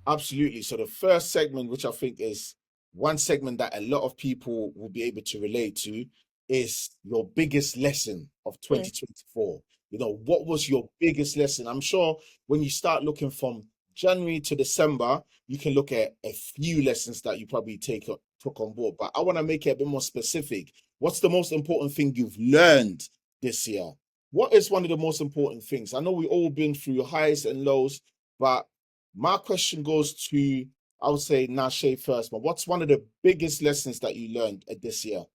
Absolutely. So the first segment, which I think is one segment that a lot of people will be able to relate to, is your biggest lesson of Mm. 2024. What was your biggest lesson? I'm sure when you start looking from January to December, you can look at a few lessons that you probably took on board. But I want to make it a bit more specific. What's the most important thing you've learned this year? What is one of the most important things? I know we've all been through highs and lows, but my question goes to, I would say, Nashe first, but what's one of the biggest lessons that you learned this year?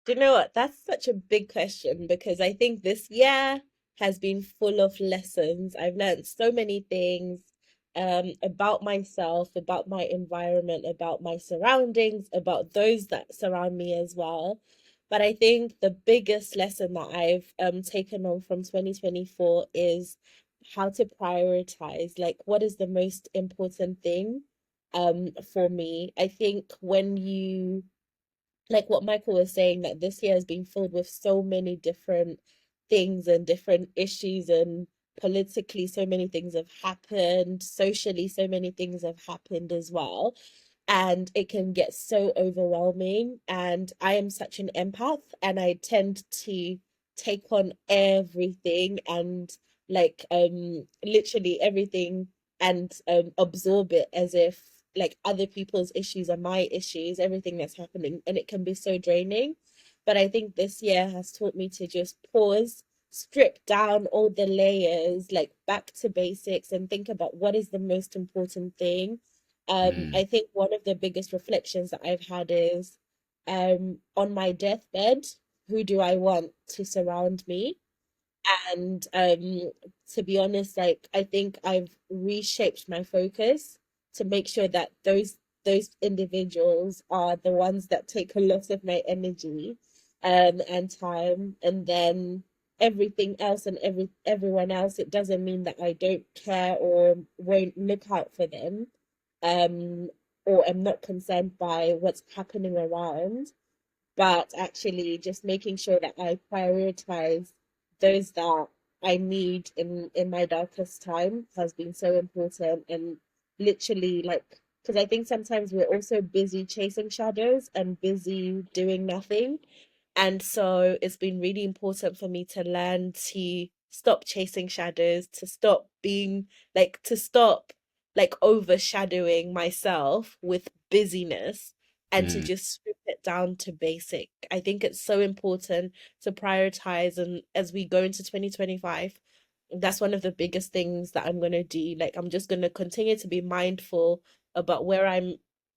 Do you know what? That's such a big question because I think this year has been full of lessons. I've learned so many things about myself, about my environment, about my surroundings, about those that surround me as well. But I think the biggest lesson that I've taken on from 2024 is how to prioritize, like what is the most important thing for me. I think when you like what Michael was saying, that this year has been filled with so many different things and different issues, and politically, so many things have happened, socially, so many things have happened as well. And it can get so overwhelming. And I am such an empath, and I tend to take on everything and literally everything and absorb it as if like other people's issues are my issues, everything that's happening, and it can be so draining. But I think this year has taught me to just pause, strip down all the layers, like back to basics, and think about what is the most important thing. Mm, I think one of the biggest reflections that I've had is on my deathbed, who do I want to surround me? And to be honest, like I think I've reshaped my focus to make sure that those individuals are the ones that take a lot of my energy and time. And then everything else and everyone else, it doesn't mean that I don't care or won't look out for them, um or am not concerned by what's happening around, but actually just making sure that I prioritize those that I need in my darkest time has been so important. And literally, like, because I think sometimes we're also busy chasing shadows and busy doing nothing, and so it's been really important for me to learn to stop chasing shadows, to stop being to stop overshadowing myself with busyness, and to mm. just strip it down to basic. I think it's so important to prioritize. And as we go into 2025, that's one of the biggest things that I'm going to do. Like, I'm just going to continue to be mindful about where I'm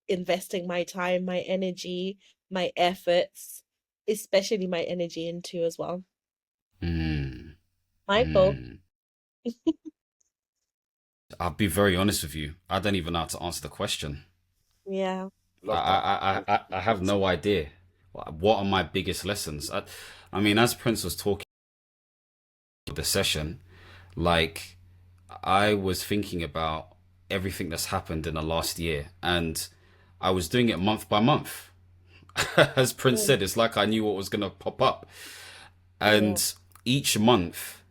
investing my time, my energy, my efforts, especially my energy into as well. Mm, Michael. mm. I'll be very honest with you. I don't even know how to answer the question. Yeah. I Love that. I I Love I, that. I have no idea. What are my biggest lessons? I mean, as Prince was talking the session, like I was thinking about everything that's happened in the last year, and I was doing it month by month. As Prince Mm, said, it's like I knew what was gonna pop up, yeah. and each month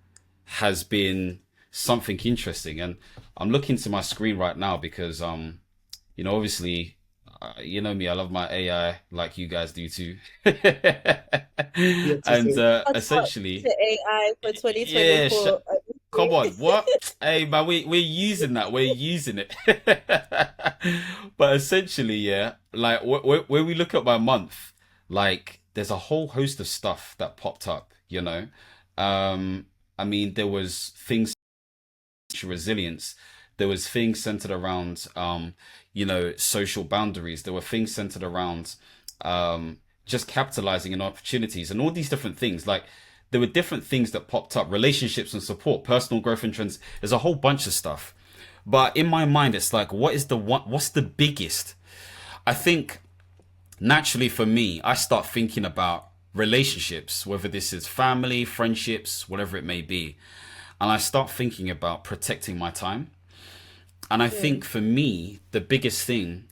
has been something interesting. And I'm looking to my screen right now because obviously, you know me, I love my AI like you guys do too. Yeah, to And say, Shout out to essentially, AI for yeah, 2024. come on, what? Hey, man, we're using that. We're using it. But essentially, yeah, like when we look at my month, like there's a whole host of stuff that popped up, you know. Um, I mean, there was things resilience. There was things centered around, social boundaries. There were things centered around, just capitalizing on opportunities and all these different things. Like there were different things that popped up, relationships and support, personal growth and trends. There's a whole bunch of stuff. But in my mind, it's like, what is the one? What's the biggest? I think naturally for me, I start thinking about relationships, whether this is family, friendships, whatever it may be. And I start thinking about protecting my time. And I think Mm, for me, the biggest thing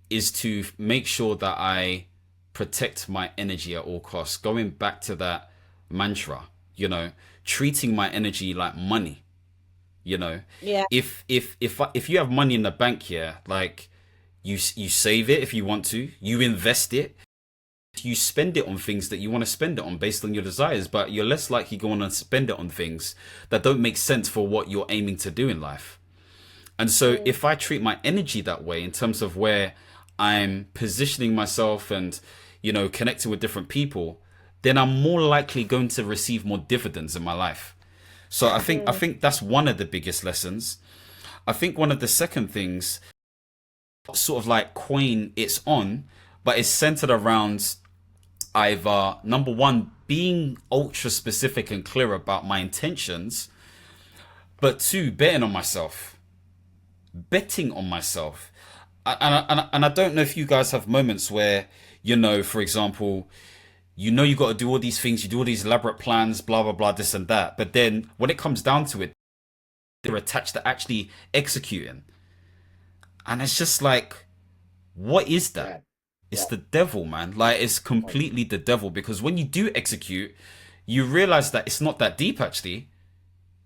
is to make sure that I protect my energy at all costs. Going back to that mantra, you know, treating my energy like money. You know, Yeah. if you have money in the bank here, like you save it if you want to, you invest it, you spend it on things that you want to spend it on based on your desires, but you're less likely going to spend it on things that don't make sense for what you're aiming to do in life. And so Mm. if I treat my energy that way in terms of where I'm positioning myself and, connecting with different people, then I'm more likely going to receive more dividends in my life. So I Mm. think that's one of the biggest lessons. I think one of the second things, sort of like coin it's on, but it's centered around either number one, being ultra specific and clear about my intentions, but two, betting on myself. Betting on myself. And I don't know if you guys have moments where, for example, you got to do all these things, you do all these elaborate plans, blah, blah, blah, this and that. But then when it comes down to it, they're attached to actually executing. And it's just like, what is that? Yeah, It's yeah, the devil, man. Like, it's completely the devil, because when you do execute, you realize that it's not that deep, actually.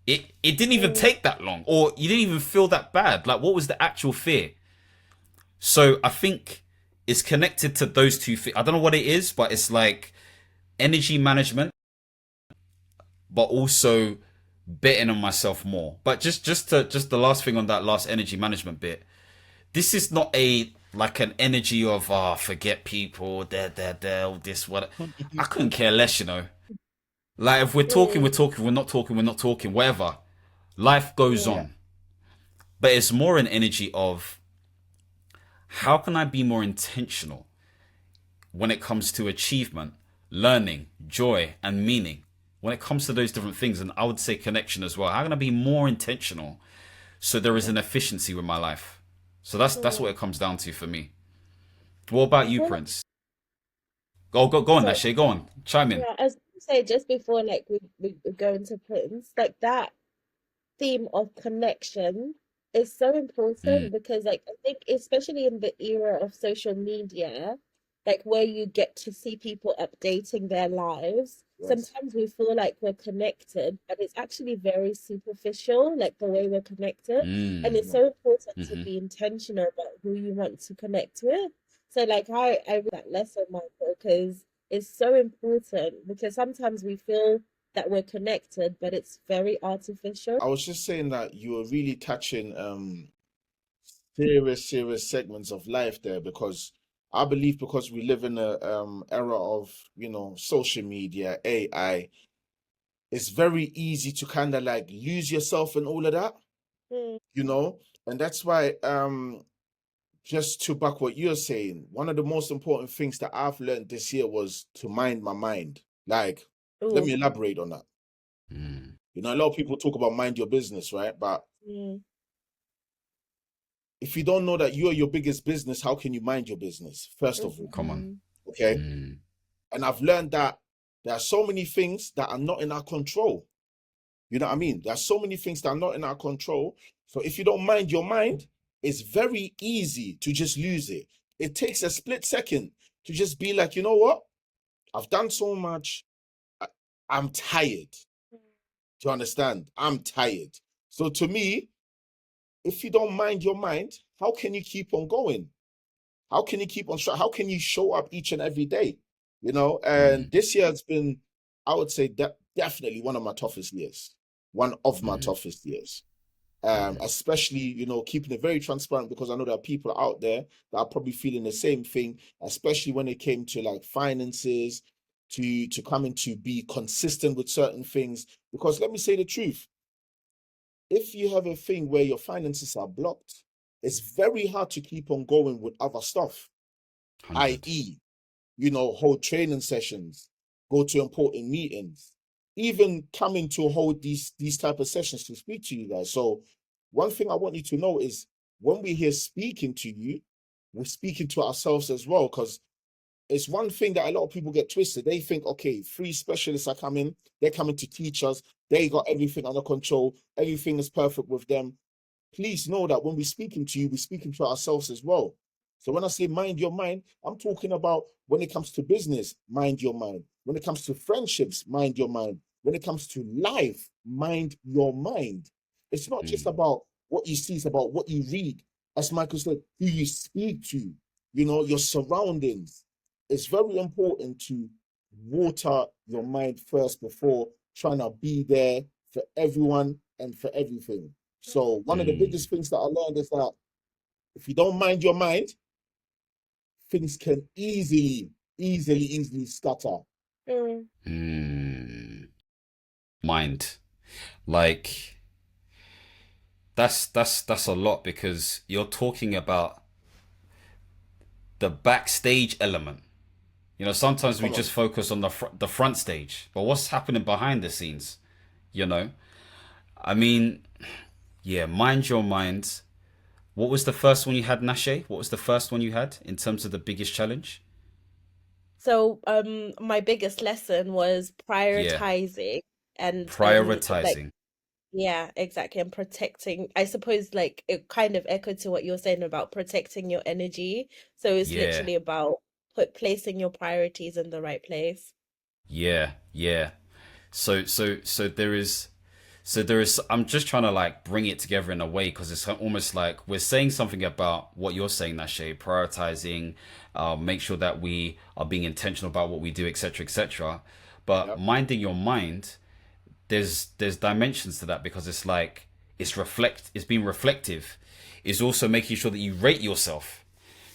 It didn't even Mm. take that long, or you didn't even feel that bad. Like, what was the actual fear? So I think it's connected to those two things. I don't know what it is, but it's like energy management, but also betting on myself more. But just the last thing on that last energy management bit. This is not a like an energy of forget people, they're all this what. I couldn't care less, Like if we're talking, Mm. we're talking, we're not talking, we're not talking, whatever. Life goes Yeah. yeah, on. But it's more an energy of how can I be more intentional when it comes to achievement, learning, joy, and meaning. When it comes to those different things, and I would say connection as well. How can I be more intentional so there is yeah. an efficiency with my life? So that's what Mm. it comes down to for me. What about I you, feel like, Prince? Go on, sorry, Nashe, go on. Chime in. yeah, as you say, just before like we go into Prince, like that theme of connection is so Mm, important because like I think especially in the era of social media, like where you get to see people updating their lives, Yes. sometimes we feel like we're connected, but it's actually very superficial, like the way we're connected. And mm, it's Yeah. so important to mm-hmm. be intentional about who you want to connect with. So like I read that lesson, Michael, because it's so important because sometimes we feel that we're connected, but it's very artificial. I was just saying that you were really touching serious segments of life there because I believe because we live in a era of, social media, AI, it's very easy to kind of like lose yourself and all of that, Mm. you know? And that's why just to back what you're saying, one of the most important things that I've learned this year was to mind my mind. Like, let Oh. me elaborate on that. Mm, A lot of people talk about mind your business, right? But Mm. if you don't know that you are your biggest business, how can you mind your business? First of all, come on. Mhm. okay? Mm, And I've learned that there are so many things that are not in our control. You know what I mean? There are so many things that are not in our control. So if you don't mind your mind, it's very easy to just lose it. It takes a split second to just be like, you know what? I've done so much. I, I'm tired. Do you understand? I'm tired. So to me, if you don't mind your mind, how can you keep on going? How can you keep on how can you show up each and every day? And mm, this year has been, I would say, definitely one of my toughest years. One of my mm, toughest years. mm, Especially, keeping it very transparent because I know there are people out there that are probably feeling the same thing, especially when it came to like finances, to coming to be consistent with certain things. Because let me say the truth, if you have a thing where your finances are blocked, it's very hard to keep on going with other stuff, 100. i.e., hold training sessions, go to important meetings, even coming to hold these type of sessions to speak to you guys. So one thing I want you to know is when we're here speaking to you, we're speaking to ourselves as well, because it's one thing that a lot of people get twisted. They think, okay, free specialists are coming, they're coming to teach us, they got everything under control, everything is perfect with them. Please know that when we're speaking to you, we're speaking to ourselves as well. So when I say mind your mind, I'm talking about when it comes to business, mind your mind. When it comes to friendships, mind your mind. When it comes to life, mind your mind. It's not just Mm. about what you see, it's about what you read. As Michael said, who you speak to, your surroundings. It's very important to water your mind first before trying to be there for everyone and for everything. So one of the Mm. biggest things that I learned is that if you don't mind your mind, things can easily scatter. Mm. Mm. Mind. Like that's a lot because you're talking about the backstage element. Sometimes we Come just on. focus on the front stage, but what's happening behind the scenes? You know, I mean, yeah, mind your mind. What was the first one you had, Nashe? What was the first one you had in terms of the biggest challenge? So, my biggest lesson was Yeah, prioritizing and like, prioritizing. yeah, exactly, and protecting. I suppose like it kind of echoed to what you were saying about protecting your energy. So it's Yeah, literally about placing your priorities in the right place. yeah, yeah. So there is. I'm just trying to like bring it together in a way because it's almost like we're saying something about what you're saying, Nashe, prioritizing, make sure that we are being intentional about what we do, etc., etc. But Yep. minding your mind, there's dimensions to that because it's like it's being reflective. It's also making sure that you rate yourself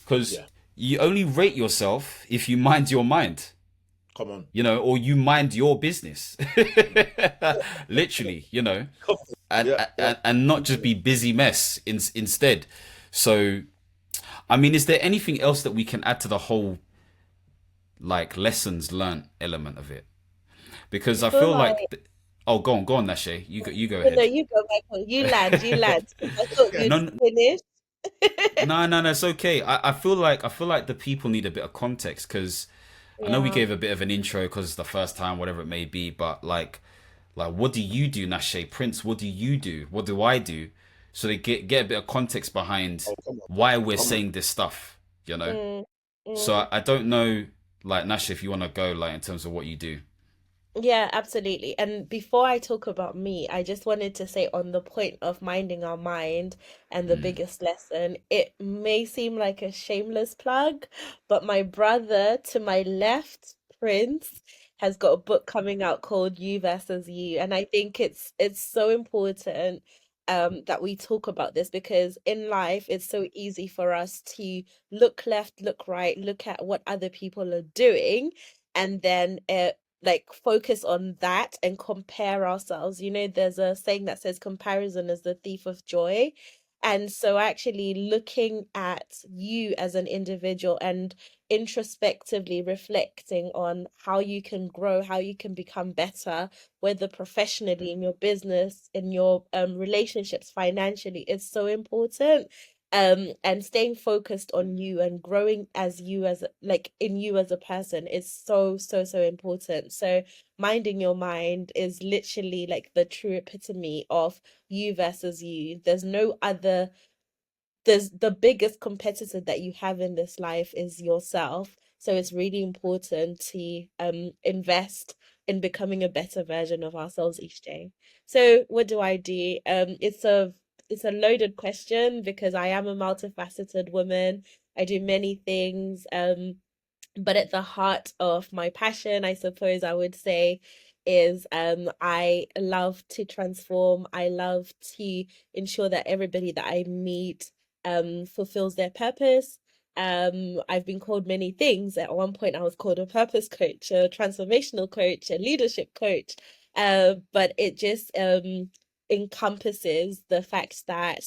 because Yeah. you only rate yourself if you mind your mind, Come on. or you mind your business. Literally, Come on. and, Yeah. Yeah. and not just be busy mess instead. So, I mean, is there anything else that we can add to the whole like lessons learned element of it? Because I I feel feel like, like, oh, go on, Nashe. You go no, no, ahead. you go, Michael. You land. I thought Yeah. you'd No, finished. no, it's okay. I feel like the people need a bit of context because I know we Yeah. gave a bit of an intro because it's the first time, whatever it may be, but like what do you do, Nashe Prince? What do you do? What do I do? So they get a bit of context behind Oh, come on. why we're Come on. saying this stuff, you know. Mm, So I, mm. I don't know, like Nashe, if you want to go like in terms of what you do. Yeah, absolutely. And before I talk about me, I just wanted to say on the point of minding our mind and the Mm. biggest lesson, it may seem like a shameless plug, but my brother to my left, Prince, has got a book coming out called You versus You. And I think it's so important that we talk about this because in life it's so easy for us to look left, look right, look at what other people are doing, and then like focus on that and compare ourselves. There's a saying that says comparison is the thief of joy. And so actually looking at you as an individual and introspectively reflecting on how you can grow, how you can become better, whether professionally in your business, in your relationships, financially, is so important. And staying focused on you and growing as you as like in you as a person is so so so important. So minding your mind is literally like the true epitome of you versus you. There's the biggest competitor that you have in this life is yourself. So it's really important to invest in becoming a better version of ourselves each day. So what do I do? It's a loaded question because I am a multifaceted woman. I do many things. But at the heart of my passion, I suppose I would say, is I love to transform. I love to ensure that everybody that I meet fulfills their purpose. I've been called many things. At one point, I was called a purpose coach, a transformational coach, a leadership coach. But it just encompasses the fact that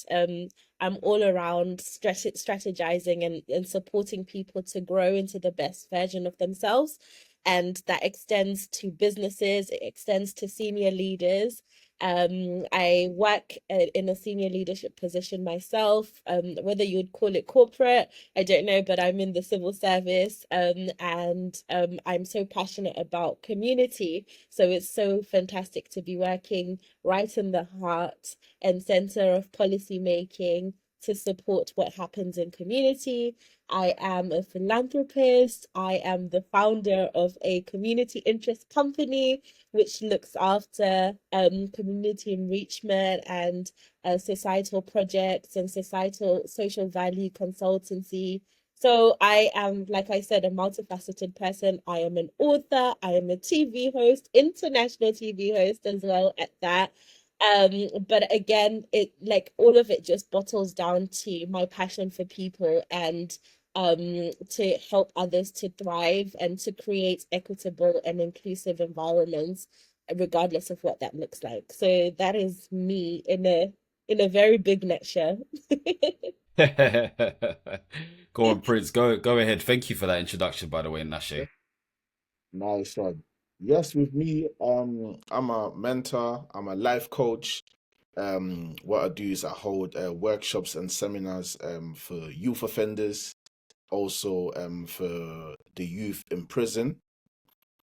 I'm all around strategizing and supporting people to grow into the best version of themselves. And that extends to businesses, it extends to senior leaders. I work in a senior leadership position myself, whether you'd call it corporate, I don't know, but I'm in the civil service, and I'm so passionate about community. So it's so fantastic to be working right in the heart and center of policy making to support what happens in community. I am a philanthropist. I am the founder of a community interest company, which looks after community enrichment and societal projects and societal social value consultancy. So I am, like I said, a multifaceted person. I am an author. I am a TV host, international TV host as well at that. But again, it like all of it just bottles down to my passion for people and to help others to thrive and to create equitable and inclusive environments, regardless of what that looks like. So that is me in a very big nutshell. Go on, Prince. Go ahead. Thank you for that introduction, by the way, Yeah. Nashe. Nice one. Yes, with me, I'm a mentor, I'm a life coach. What I do is I hold workshops and seminars for youth offenders, also for the youth in prison.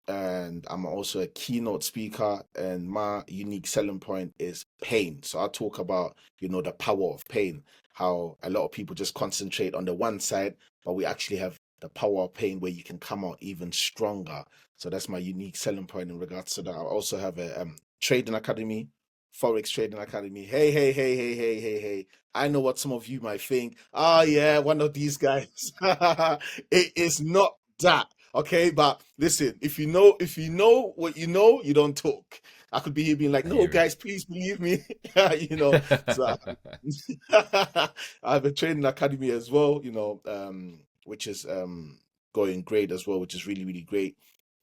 And I'm also a keynote speaker, and my unique selling point is pain. So I talk about, the power of pain, how a lot of people just concentrate on the one side, but we actually have the power of pain where you can come out even stronger. So that's my unique selling point in regards to that. I also have a trading academy, Forex trading academy. Hey, hey, hey, hey, hey, hey, hey. I know what some of you might think. Oh yeah, one of these guys. It is not that. Okay, but listen, if you know what you know, you don't talk. I could be here being like, I no, hear guys, please believe me. you know, so it. I have a training academy as well, which is going great as well, which is really, really great.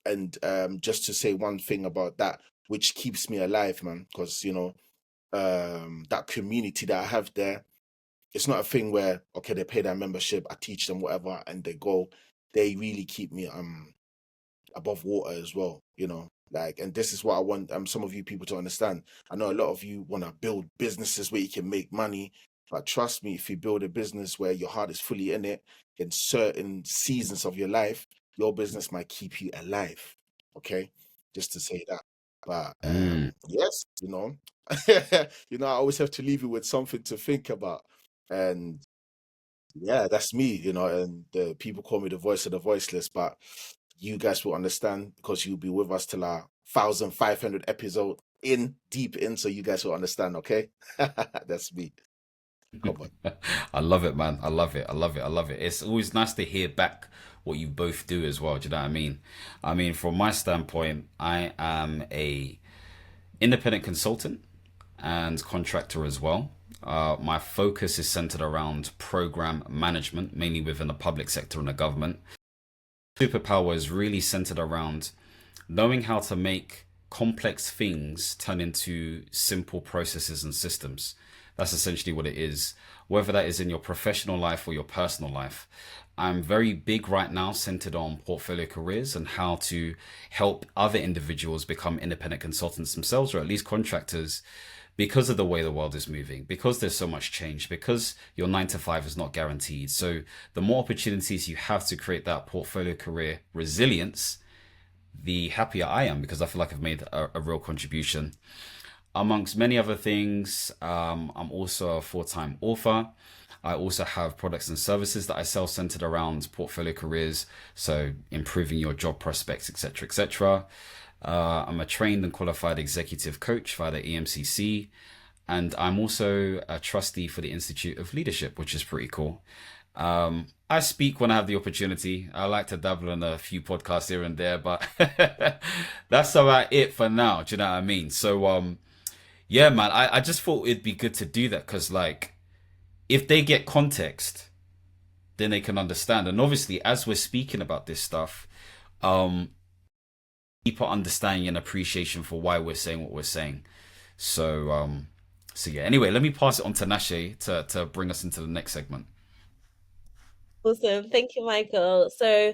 And just to say one thing about that, which keeps me alive, man, because that community that I have there, it's not a thing where okay, they pay their membership, I teach them whatever, and they go. They really keep me above water as well, like, and this is what I want some of you people to understand. I know a lot of you want to build businesses where you can make money, but trust me, if you build a business where your heart is fully in it, in certain seasons of your life, your business might keep you alive. Okay, just to say that. But Mm. yes, I always have to leave you with something to think about. And yeah, that's me, and the people call me the voice of the voiceless, but you guys will understand because you'll be with us till our 1,500 episode in, deep in, so you guys will understand, okay? That's me. Come on. I love it, man. I love it. I love it. I love it. It's always nice to hear back what you both do as well. Do you know what I mean? I mean, from my standpoint, I am a independent consultant and contractor as well. My focus is centered around program management, mainly within the public sector and the government. Superpower is really centered around knowing how to make complex things turn into simple processes and systems. That's essentially what it is, whether that is in your professional life or your personal life. I'm very big right now centered on portfolio careers and how to help other individuals become independent consultants themselves, or at least contractors, because of the way the world is moving, because there's so much change, because your 9 to 5 is not guaranteed. So the more opportunities you have to create that portfolio career resilience, the happier I am, because I feel like I've made a real contribution. Amongst many other things, I'm also a full-time author. I also have products and services that I sell centered around portfolio careers, so improving your job prospects, etc., etc. I'm a trained and qualified executive coach via the EMCC, and I'm also a trustee for the Institute of Leadership, which is pretty cool. I speak when I have the opportunity. I like to dabble in a few podcasts here and there, but that's about it for now. Do you know what I mean? So, yeah, man, I just thought it'd be good to do that because, like, if they get context, then they can understand. And obviously, as we're speaking about this stuff, um, deeper understanding and appreciation for why we're saying what we're saying. So yeah. Anyway, let me pass it on to Nashe to bring us into the next segment. Awesome. Thank you, Michael. So